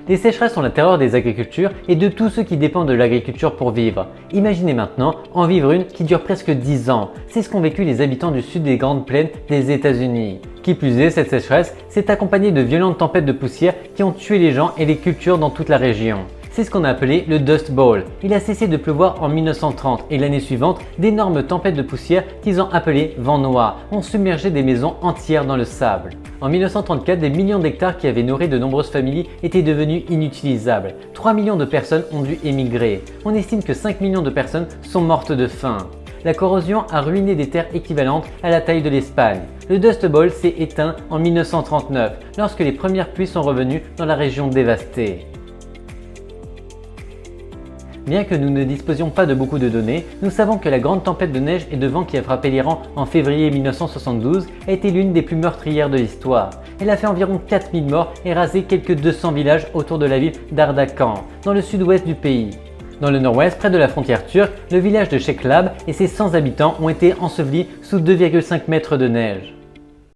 Les sécheresses sont la terreur des agricultures et de tous ceux qui dépendent de l'agriculture pour vivre. Imaginez maintenant en vivre une qui dure presque 10 ans. C'est ce qu'ont vécu les habitants du sud des Grandes Plaines des États-Unis. Qui plus est, cette sécheresse s'est accompagnée de violentes tempêtes de poussière qui ont tué les gens et les cultures dans toute la région. C'est ce qu'on a appelé le Dust Bowl. Il a cessé de pleuvoir en 1930 et l'année suivante, d'énormes tempêtes de poussière qu'ils ont appelées vents noirs ont submergé des maisons entières dans le sable. En 1934, des millions d'hectares qui avaient nourri de nombreuses familles étaient devenus inutilisables. 3 millions de personnes ont dû émigrer. On estime que 5 millions de personnes sont mortes de faim. La corrosion a ruiné des terres équivalentes à la taille de l'Espagne. Le Dust Bowl s'est éteint en 1939 lorsque les premières pluies sont revenues dans la région dévastée. Bien que nous ne disposions pas de beaucoup de données, nous savons que la grande tempête de neige et de vent qui a frappé l'Iran en février 1972 a été l'une des plus meurtrières de l'histoire. Elle a fait environ 4000 morts et rasé quelques 200 villages autour de la ville d'Ardakan, dans le sud-ouest du pays. Dans le nord-ouest, près de la frontière turque, le village de Sheklab et ses 100 habitants ont été ensevelis sous 2,5 mètres de neige.